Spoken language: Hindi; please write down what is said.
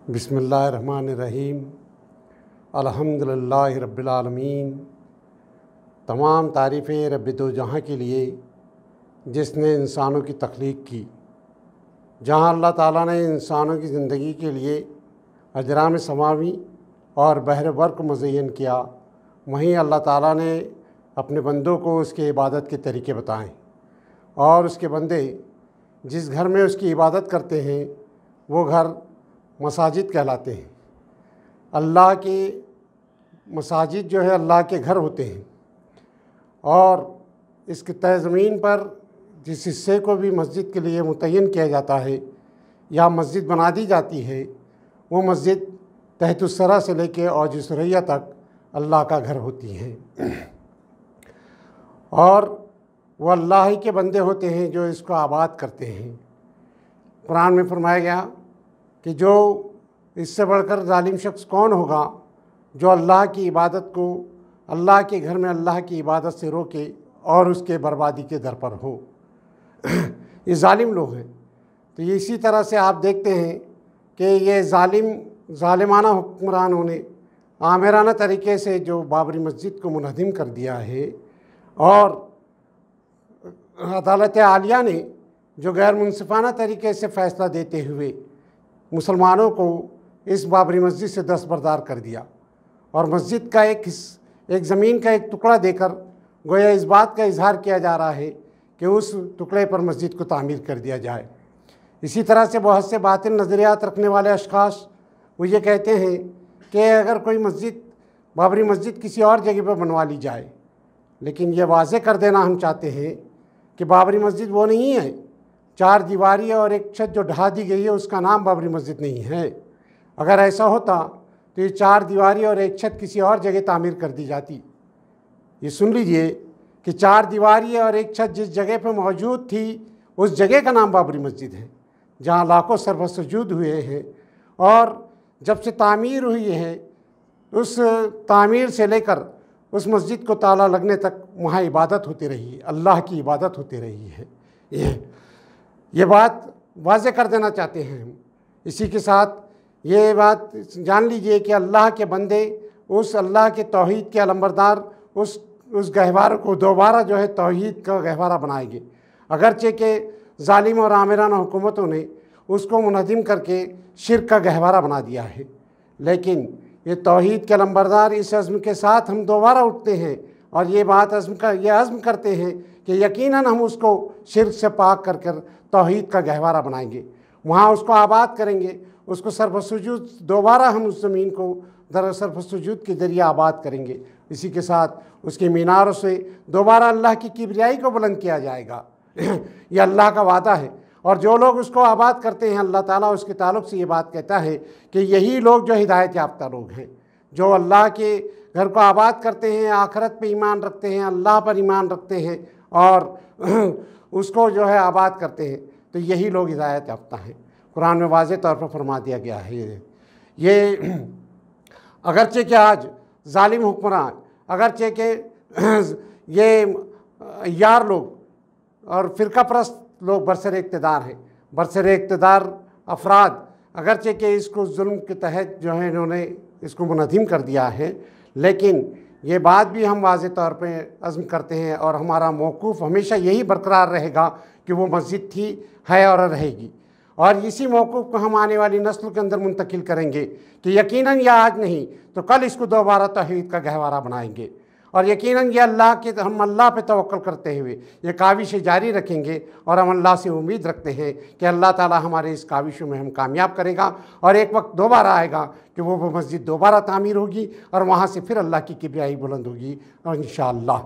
बिस्मिल्लाहिर्रहमानिर्रहीम। अल्हम्दुलिल्लाहि रब्बिल आलमीन। तमाम तारीफ़ें रब्ब दो जहाँ के लिए जिसने इंसानों की तख्लीक की। जहाँ अल्लाह ताला ने इंसानों की ज़िंदगी के लिए अजराम समावी और बहर वर्क मुज़य्यन किया, वहीं अल्लाह ताला ने अपने बंदों को उसके इबादत के तरीके बताएं और उसके बंदे जिस घर में उसकी इबादत करते हैं वो घर मसाजिद कहलाते हैं। अल्लाह के मसाजिद जो है अल्लाह के घर होते हैं और इसके तय ज़मीन पर जिस हिस्से को भी मस्जिद के लिए मुतय्यन किया जाता है या मस्जिद बना दी जाती है, वो मस्जिद तहतुस्सरा से लेकर औजुसरैया तक अल्लाह का घर होती हैं और वो अल्लाह ही के बंदे होते हैं जो इसको आबाद करते हैं। कुरान में फरमाया गया कि जो इससे बढ़कर जालिम शख्स कौन होगा जो अल्लाह की इबादत को अल्लाह के घर में अल्लाह की इबादत से रोके और उसके बर्बादी के दर पर हो। ये जालिम लोग हैं। तो ये इसी तरह से आप देखते हैं कि ये ज़ालिमाना हुक्मरानों ने आमिराना तरीके से जो बाबरी मस्जिद को मुनहदिम कर दिया है और अदालत आलिया ने जो गैर मुनसिफाना तरीके से फ़ैसला देते हुए मुसलमानों को इस बाबरी मस्जिद से दस्तबरदार कर दिया और मस्जिद का एक ज़मीन का एक टुकड़ा देकर गोया इस बात का इजहार किया जा रहा है कि उस टुकड़े पर मस्जिद को तामीर कर दिया जाए। इसी तरह से बहुत से बातिल नज़रियात रखने वाले अशख़ास वो ये कहते हैं कि अगर कोई बाबरी मस्जिद किसी और जगह पर बनवा ली जाए, लेकिन ये वाज़े कर देना हम चाहते हैं कि बाबरी मस्जिद वो नहीं है। 4 दीवारी और एक छत जो ढा दी गई है उसका नाम बाबरी मस्जिद नहीं है। अगर ऐसा होता तो ये 4 दीवारी और एक छत किसी और जगह तामीर कर दी जाती। ये सुन लीजिए कि 4 दीवारी और एक छत जिस जगह पर मौजूद थी उस जगह का नाम बाबरी मस्जिद है, जहाँ लाखों सरफ़ सुजूद हुए हैं और जब से तामीर हुई है उस तामीर से लेकर उस मस्जिद को ताला लगने तक वहाँ इबादत होती रही, अल्लाह की इबादत होती रही है। ये बात वाज़े कर देना चाहते हैं हम। इसी के साथ ये बात जान लीजिए कि अल्लाह के बंदे उस अल्लाह के तौहीद के अलंबरदार उस गहवारे को दोबारा जो है तौहीद का गहवारा बनाएंगे। अगरचे के जालिम और आमिराना हुकूमतों ने उसको मुनहदिम करके शिर्क का गहवारा बना दिया है, लेकिन ये तौहीद के अलंबरदार इस अज़्म के साथ हम दोबारा उठते हैं और ये बात अज़्म करते हैं कि यकीनन हम उसको शिर्क से पाक कर कर तौहीद का गहवारा बनाएंगे, वहाँ उसको आबाद करेंगे, उसको सर्फ़ सुजूद दोबारा हम उस ज़मीन को सर्फ़ सुजूद के ज़रिए आबाद करेंगे। इसी के साथ उसके मीनारों से दोबारा अल्लाह की किबरियाई को बुलंद किया जाएगा। ये अल्लाह का वादा है और जो लोग उसको आबाद करते हैं अल्लाह ताला उसके ताल्लुक़ से ये बात कहता है कि यही लोग जो हिदायत याफ्ता लोग हैं, जो अल्लाह के घर को आबाद करते हैं, आखिरत पे ईमान रखते हैं, अल्लाह पर ईमान रखते हैं और उसको जो है आबाद करते हैं, तो यही लोग हिदायत याफ्ता हैं। कुरान में वाज़े तौर पर फरमा दिया गया है। ये अगरचे कि आज जालिम हुक्मरान, अगरचे के ये यार लोग और फ़िरका परस्त लोग बरसर इक़्तिदार हैं, बरसर इक़्तिदार अफराद अगरचे कि इसको जुल्म के तहत जो है इन्होंने इसको मुनहदिम कर दिया है, लेकिन ये बात भी हम वाज़े तौर पे अज़्म करते हैं और हमारा मौक़ूफ़ हमेशा यही बरकरार रहेगा कि वो मस्जिद थी, है और रहेगी। और इसी मौक़ूफ़ को हम आने वाली नस्ल के अंदर मुंतकिल करेंगे कि यकीनन या आज नहीं तो कल इसको दोबारा तौहीद का गहवारा बनाएंगे और यकीनन ये हम अल्लाह पे तवक्कुल करते हुए ये काविशें जारी रखेंगे और हम अल्लाह से उम्मीद रखते हैं कि अल्लाह ताला हमारे इस काविशों में हम कामयाब करेगा और एक वक्त दोबारा आएगा कि वो मस्जिद दोबारा तामीर होगी और वहाँ से फिर अल्लाह की किबरियाई बुलंद होगी और इंशाअल्लाह।